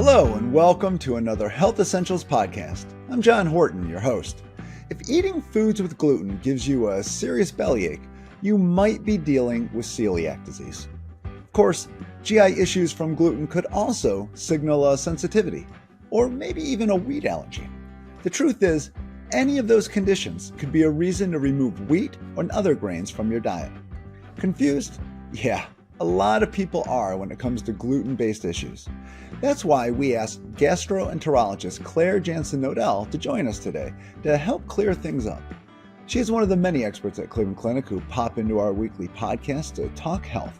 Hello and welcome to another Health Essentials podcast. I'm John Horton, your host. If eating foods with gluten gives you a serious bellyache, you might be dealing with celiac disease. Of course, GI issues from gluten could also signal a sensitivity, or maybe even a wheat allergy. The truth is, any of those conditions could be a reason to remove wheat or other grains from your diet. Confused? Yeah, a lot of people are when it comes to gluten-based issues. That's why we asked gastroenterologist Claire Jansson-Knodell to join us today to help clear things up. She is one of the many experts at Cleveland Clinic who pop into our weekly podcast to talk health.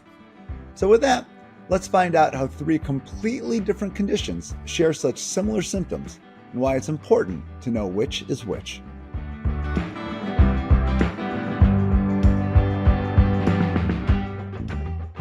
So with that, let's find out how three completely different conditions share such similar symptoms and why it's important to know which is which.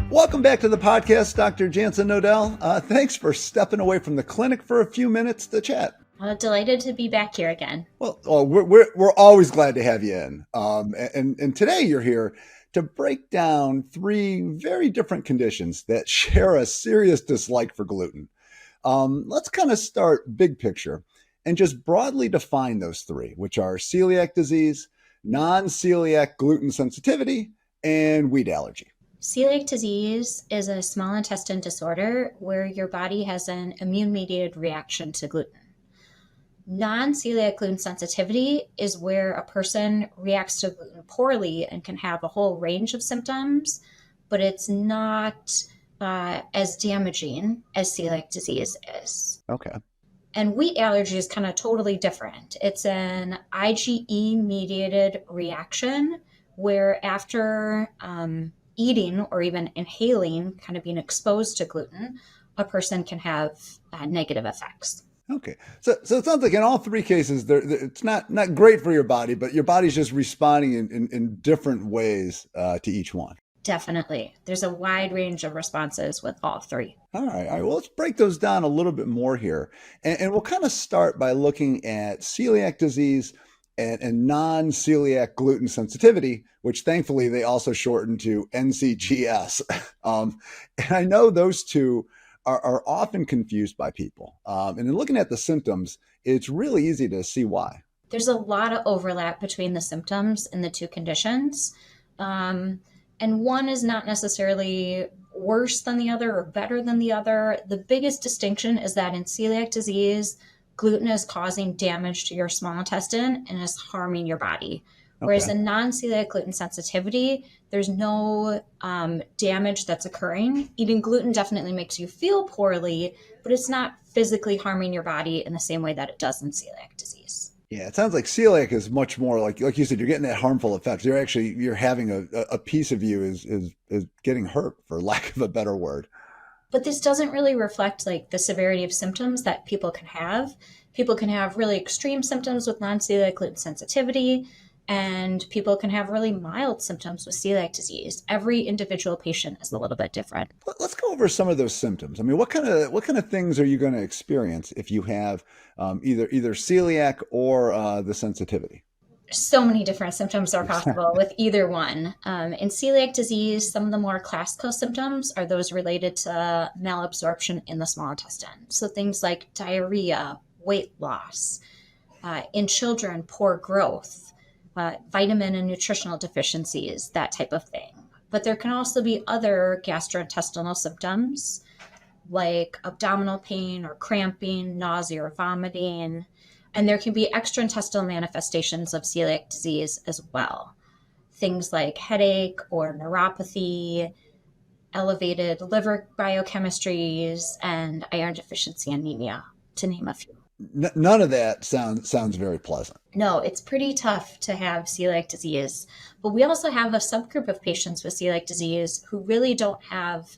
Welcome back to the podcast, Dr. Jansson-Knodell. Thanks for stepping away from the clinic for a few minutes to chat. Delighted to be back here again. Well, we're always glad to have you in. And today you're here to break down three very different conditions that share a serious dislike for gluten. Let's kind of start big picture and just broadly define those three, which are celiac disease, non-celiac gluten sensitivity, and wheat allergy. Celiac disease is a small intestine disorder where your body has an immune-mediated reaction to gluten. Non-celiac gluten sensitivity is where a person reacts to gluten poorly and can have a whole range of symptoms, but it's not as damaging as celiac disease is. Okay. And wheat allergy is kind of totally different. It's an IgE-mediated reaction where after eating or even inhaling, kind of being exposed to gluten, a person can have negative effects. Okay. So it sounds like in all three cases, it's not great for your body, but your body's just responding in different ways to each one. Definitely. There's a wide range of responses with all three. All right. Well, let's break those down a little bit more here. And we'll kind of start by looking at celiac disease and non-celiac gluten sensitivity, which thankfully they also shorten to NCGS. And I know those two are often confused by people. And in looking at the symptoms, it's really easy to see why. There's a lot of overlap between the symptoms in the two conditions. And one is not necessarily worse than the other or better than the other. The biggest distinction is that in celiac disease, gluten is causing damage to your small intestine and is harming your body. Whereas in non-celiac gluten sensitivity, there's no damage that's occurring. Eating gluten definitely makes you feel poorly, but it's not physically harming your body in the same way that it does in celiac disease. Yeah, it sounds like celiac is much more like you said, you're getting that harmful effect. You're having a piece of you is getting hurt, for lack of a better word. But this doesn't really reflect like the severity of symptoms that people can have. People can have really extreme symptoms with non-celiac gluten sensitivity, and people can have really mild symptoms with celiac disease. Every individual patient is a little bit different. Let's go over some of those symptoms. I mean, what kind of things are you going to experience if you have either celiac or the sensitivity? So many different symptoms are possible with either one. In celiac disease, some of the more classical symptoms are those related to malabsorption in the small intestine. So things like diarrhea, weight loss, in children, poor growth, vitamin and nutritional deficiencies, that type of thing. But there can also be other gastrointestinal symptoms like abdominal pain or cramping, nausea or vomiting. And there can be extraintestinal manifestations of celiac disease as well. Things like headache or neuropathy, elevated liver biochemistries, and iron deficiency anemia, to name a few. None of that sounds very pleasant. No, it's pretty tough to have celiac disease. But we also have a subgroup of patients with celiac disease who really don't have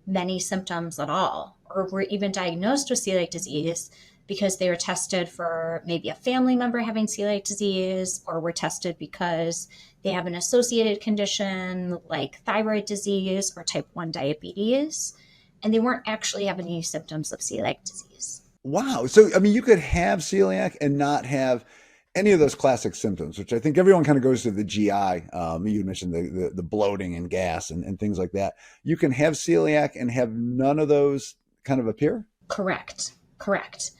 many symptoms at all, or were even diagnosed with celiac disease because they were tested for maybe a family member having celiac disease, or were tested because they have an associated condition like thyroid disease or type 1 diabetes, and they weren't actually having any symptoms of celiac disease. Wow. So, I mean, you could have celiac and not have any of those classic symptoms, which I think everyone kind of goes to the GI. You mentioned the bloating and gas and things like that. You can have celiac and have none of those kind of appear? Correct. Correct.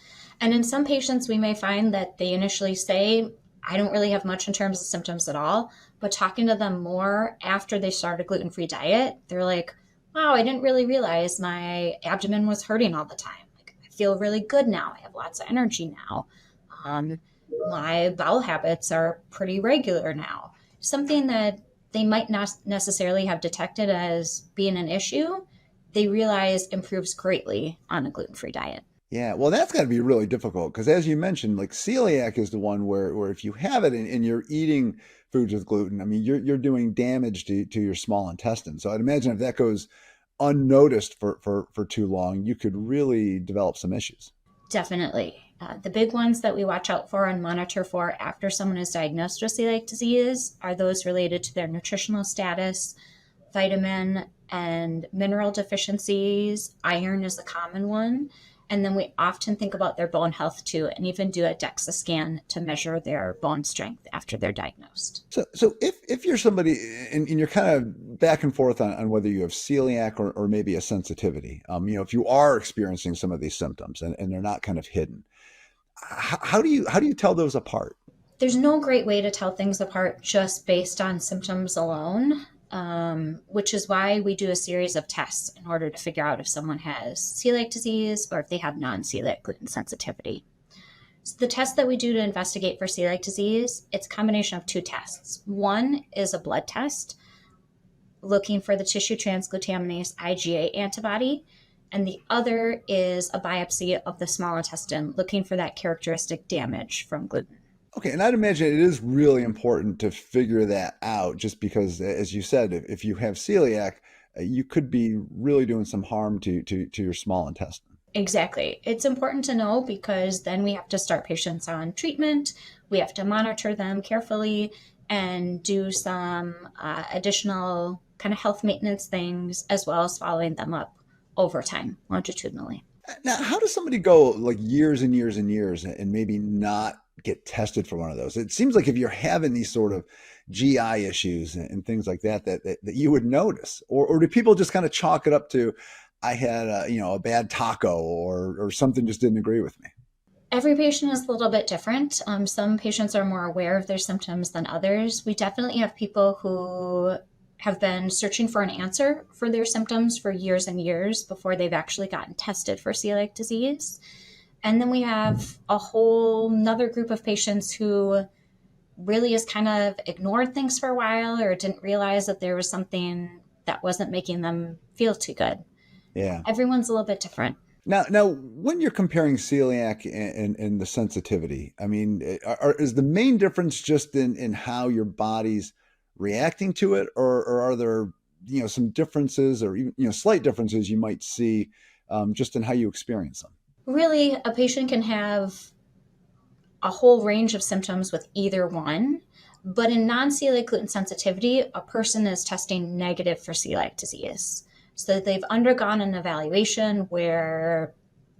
And in some patients, we may find that they initially say, I don't really have much in terms of symptoms at all. But talking to them more after they start a gluten-free diet, they're like, wow, I didn't really realize my abdomen was hurting all the time. Like, I feel really good now. I have lots of energy now. Um, my bowel habits are pretty regular now. Something that they might not necessarily have detected as being an issue, they realize improves greatly on a gluten-free diet. Yeah, well, that's got to be really difficult because, as you mentioned, like celiac is the one where if you have it and you're eating foods with gluten, I mean, you're doing damage to your small intestine. So I'd imagine if that goes unnoticed for too long, you could really develop some issues. Definitely. The big ones that we watch out for and monitor for after someone is diagnosed with celiac disease are those related to their nutritional status, vitamin and mineral deficiencies. Iron is a common one. And then we often think about their bone health too, and even do a DEXA scan to measure their bone strength after they're diagnosed. So if you're somebody and you're kind of back and forth on whether you have celiac or maybe a sensitivity, if you are experiencing some of these symptoms and they're not kind of hidden, how do you tell those apart? There's no great way to tell things apart just based on symptoms alone, which is why we do a series of tests in order to figure out if someone has celiac disease or if they have non-celiac gluten sensitivity. So the test that we do to investigate for celiac disease, it's a combination of two tests. One is a blood test looking for the tissue transglutaminase IgA antibody, and the other is a biopsy of the small intestine looking for that characteristic damage from gluten. Okay, and I'd imagine it is really important to figure that out just because, as you said, if you have celiac, you could be really doing some harm to your small intestine. Exactly. It's important to know because then we have to start patients on treatment. We have to monitor them carefully and do some additional kind of health maintenance things as well as following them up over time, longitudinally. Now, how does somebody go like years and years and years and maybe not get tested for one of those? It seems like if you're having these sort of GI issues and things like that you would notice, or do people just kind of chalk it up to, I had a bad taco or something just didn't agree with me? Every patient is a little bit different. Some patients are more aware of their symptoms than others. We definitely have people who have been searching for an answer for their symptoms for years and years before they've actually gotten tested for celiac disease. And then we have a whole nother group of patients who really has kind of ignored things for a while or didn't realize that there was something that wasn't making them feel too good. Yeah. Everyone's a little bit different. Now, when you're comparing celiac and the sensitivity, I mean, is the main difference just in how your body's reacting to it, or are there some differences or even slight differences you might see just in how you experience them? Really, a patient can have a whole range of symptoms with either one. But in non-celiac gluten sensitivity, a person is testing negative for celiac disease. So they've undergone an evaluation where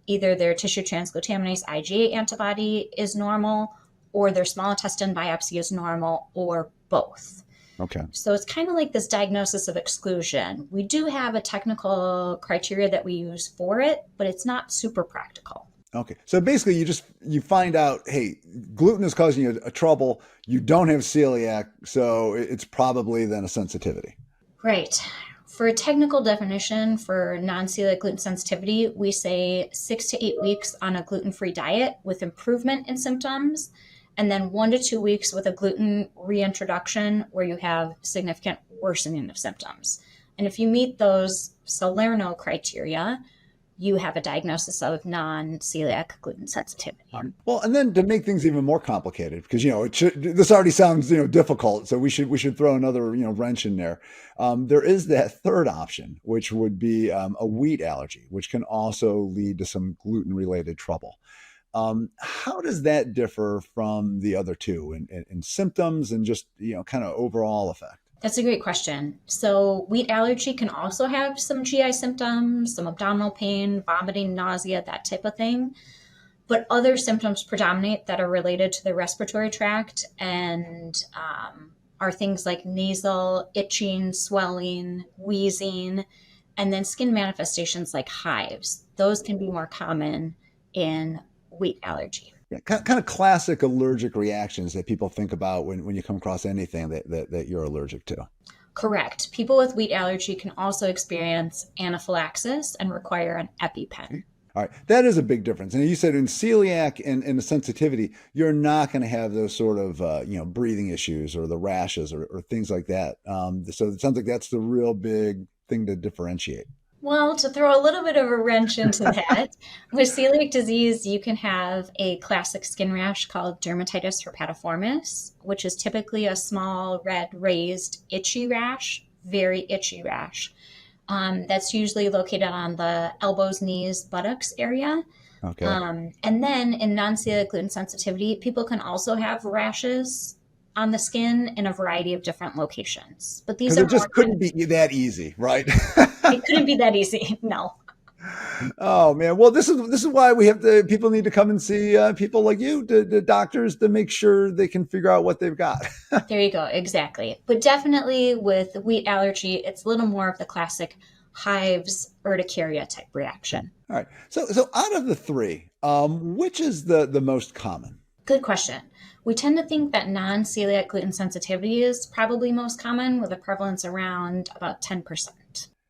either their tissue transglutaminase IgA antibody is normal or their small intestine biopsy is normal or both. Okay. So it's kind of like this diagnosis of exclusion. We do have a technical criteria that we use for it, but it's not super practical. Okay. So basically you find out, hey, gluten is causing you a trouble. You don't have celiac, so it's probably then a sensitivity. Right. For a technical definition for non-celiac gluten sensitivity, we say 6 to 8 weeks on a gluten-free diet with improvement in symptoms, and then 1 to 2 weeks with a gluten reintroduction where you have significant worsening of symptoms. And if you meet those Salerno criteria, you have a diagnosis of non-celiac gluten sensitivity. Well, and then to make things even more complicated, because this already sounds difficult, so we should throw another wrench in there. There is that third option, which would be a wheat allergy, which can also lead to some gluten-related trouble. How does that differ from the other two in symptoms and just kind of overall effect? That's a great question. So wheat allergy can also have some GI symptoms, some abdominal pain, vomiting, nausea, that type of thing. But other symptoms predominate that are related to the respiratory tract and are things like nasal, itching, swelling, wheezing, and then skin manifestations like hives. Those can be more common in wheat allergy. Yeah, kind of classic allergic reactions that people think about when you come across anything that you're allergic to. Correct. People with wheat allergy can also experience anaphylaxis and require an EpiPen. All right, that is a big difference. And you said in celiac and the sensitivity, you're not going to have those sort of breathing issues or the rashes or things like that. So it sounds like that's the real big thing to differentiate. Well, to throw a little bit of a wrench into that, with celiac disease, you can have a classic skin rash called dermatitis herpetiformis, which is typically a small, red, raised, itchy rash, very itchy rash. That's usually located on the elbows, knees, buttocks area. Okay. And then in non-celiac gluten sensitivity, people can also have rashes on the skin in a variety of different locations. But these Because are it more just couldn't be that easy, right? it couldn't be that easy. No. Oh man, well this is why we have to. People need to come and see people like you, the doctors, to make sure they can figure out what they've got. There you go. Exactly. But definitely with wheat allergy, it's a little more of the classic hives, urticaria type reaction. All right. So out of the three, which is the most common? Good question. We tend to think that non-celiac gluten sensitivity is probably most common, with a prevalence around about 10%.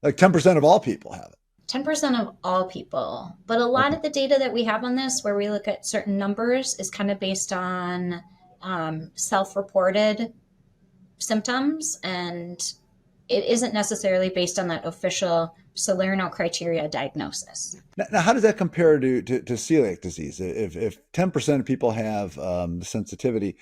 Like 10% of all people have it. 10% of all people. But a lot of the data that we have on this, where we look at certain numbers, is kind of based on self-reported symptoms, and it isn't necessarily based on that official Salerno criteria diagnosis. Now, how does that compare to celiac disease? If 10% of people have the sensitivity,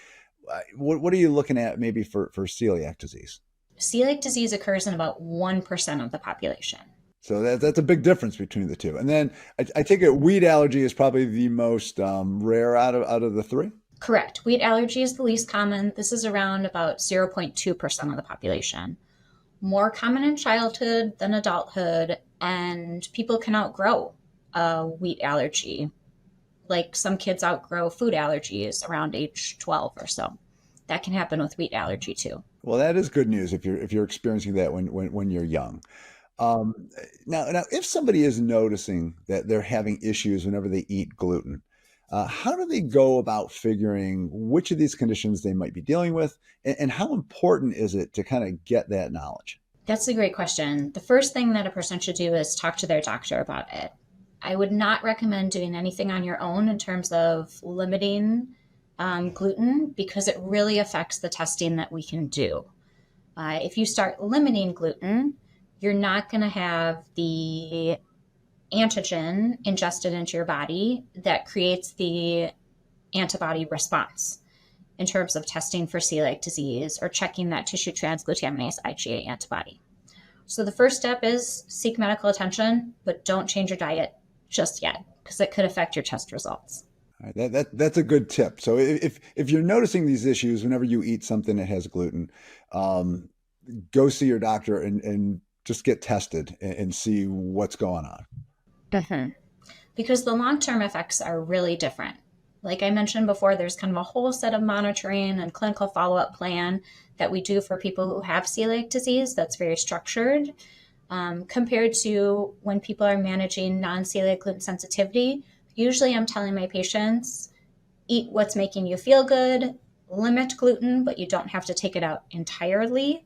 what are you looking at maybe for celiac disease? Celiac disease occurs in about 1% of the population. So that's a big difference between the two. And then I think wheat allergy is probably the most rare out of the three. Correct. Wheat allergy is the least common. This is around about 0.2% of the population. More common in childhood than adulthood, and people can outgrow a wheat allergy. Like some kids outgrow food allergies around age 12 or so. That can happen with wheat allergy too. Well, that is good news if you're experiencing that when you're young. Now, if somebody is noticing that they're having issues whenever they eat gluten, how do they go about figuring which of these conditions they might be dealing with, and how important is it to kind of get that knowledge? That's a great question. The first thing that a person should do is talk to their doctor about it. I would not recommend doing anything on your own in terms of limiting gluten, because it really affects the testing that we can do. If you start limiting gluten, you're not going to have the antigen ingested into your body that creates the antibody response in terms of testing for celiac disease or checking that tissue transglutaminase IgA antibody. So the first step is seek medical attention, but don't change your diet just yet, because it could affect your test results. All right, that's a good tip. So if you're noticing these issues whenever you eat something that has gluten, go see your doctor and just get tested and see what's going on. Mm-hmm. Because the long-term effects are really different. Like I mentioned before, there's kind of a whole set of monitoring and clinical follow-up plan that we do for people who have celiac disease that's very structured, compared to when people are managing non-celiac gluten sensitivity. Usually I'm telling my patients, eat what's making you feel good, limit gluten, but you don't have to take it out entirely.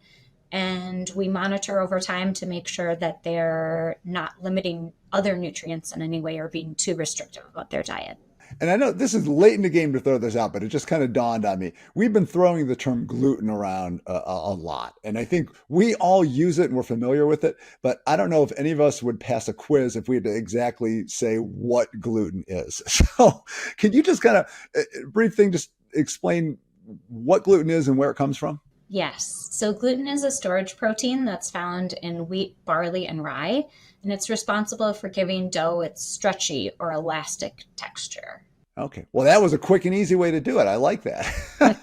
And we monitor over time to make sure that they're not limiting other nutrients in any way or being too restrictive about their diet. And I know this is late in the game to throw this out, but it just kind of dawned on me. We've been throwing the term gluten around a lot. And I think we all use it and we're familiar with it. But I don't know if any of us would pass a quiz if we had to exactly say what gluten is. So can you just kind of, brief thing, just explain what gluten is and where it comes from? Yes. So gluten is a storage protein that's found in wheat, barley, and rye, and it's responsible for giving dough its stretchy or elastic texture. Okay. Well, that was a quick and easy way to do it. I like that.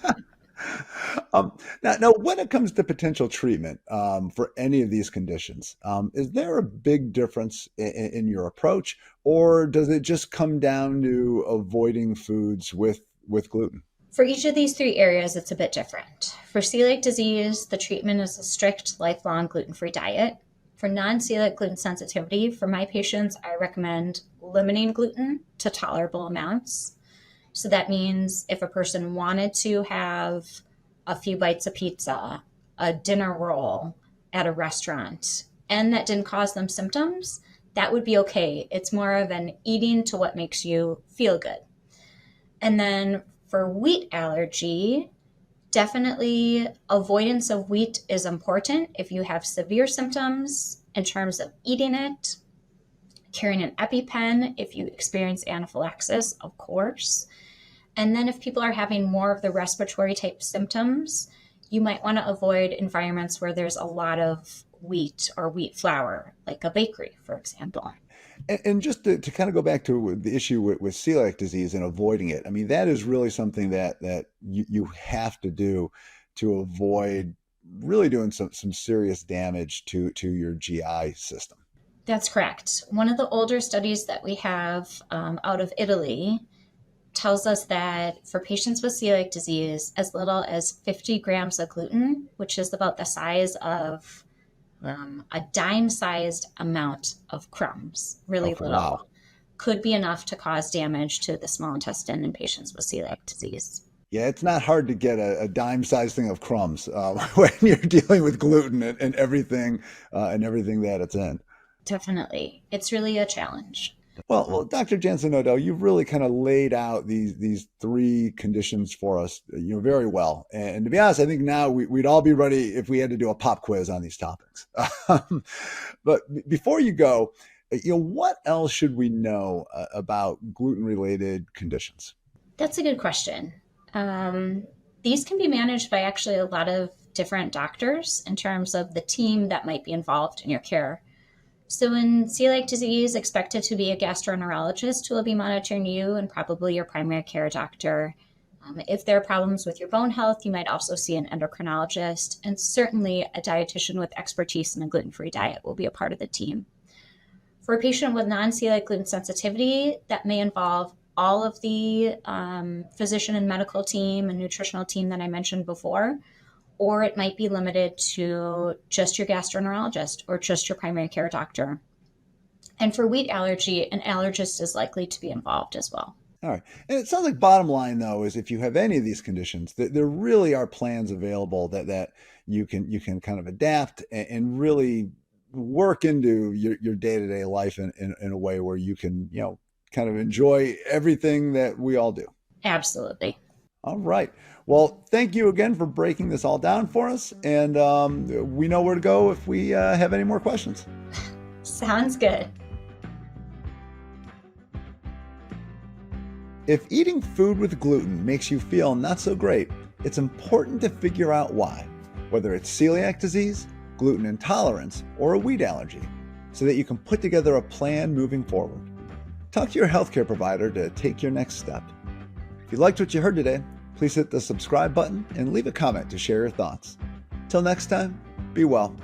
Now, when it comes to potential treatment for any of these conditions, is there a big difference in your approach, or does it just come down to avoiding foods with gluten? For each of these three areas, it's a bit different. For celiac disease, the treatment is a strict, lifelong gluten-free diet. For non-celiac gluten sensitivity, for my patients, I recommend limiting gluten to tolerable amounts. So that means if a person wanted to have a few bites of pizza, a dinner roll at a restaurant, and that didn't cause them symptoms, that would be okay. It's more of an eating to what makes you feel good. And then for wheat allergy, definitely avoidance of wheat is important if you have severe symptoms in terms of eating it, carrying an EpiPen if you experience anaphylaxis, of course. And then if people are having more of the respiratory type symptoms, you might want to avoid environments where there's a lot of wheat or wheat flour, like a bakery, for example. And just to kind of go back to the issue with celiac disease and avoiding it, I mean, that is really something that you have to do to avoid really doing some serious damage to your GI system. That's correct. One of the older studies that we have out of Italy tells us that for patients with celiac disease, as little as 50 grams of gluten, which is about the size of a dime-sized amount of crumbs, really little, wow, could be enough to cause damage to the small intestine in patients with celiac disease. Yeah, it's not hard to get a dime-sized thing of crumbs when you're dealing with gluten and everything that it's in. Definitely. It's really a challenge. Well, Dr. Jansson-Knodell, you've really kind of laid out these three conditions for us, very well. And to be honest, I think now we'd all be ready if we had to do a pop quiz on these topics. But before you go, what else should we know about gluten-related conditions? That's a good question. These can be managed by actually a lot of different doctors in terms of the team that might be involved in your care. So in celiac disease, expect it to be a gastroenterologist who will be monitoring you and probably your primary care doctor. If there are problems with your bone health, you might also see an endocrinologist, and certainly a dietitian with expertise in a gluten-free diet will be a part of the team. For a patient with non-celiac gluten sensitivity, that may involve all of the physician and medical team and nutritional team that I mentioned before, or it might be limited to just your gastroenterologist or just your primary care doctor. And for wheat allergy, an allergist is likely to be involved as well. All right. And it sounds like bottom line, though, is if you have any of these conditions, there really are plans available that you can kind of adapt and really work into your day-to-day life in a way where you can, kind of enjoy everything that we all do. Absolutely. All right. Well, thank you again for breaking this all down for us. And we know where to go if we have any more questions. Sounds good. If eating food with gluten makes you feel not so great, it's important to figure out why, whether it's celiac disease, gluten intolerance, or a wheat allergy, so that you can put together a plan moving forward. Talk to your healthcare provider to take your next step. If you liked what you heard today, please hit the subscribe button and leave a comment to share your thoughts. Till next time, be well.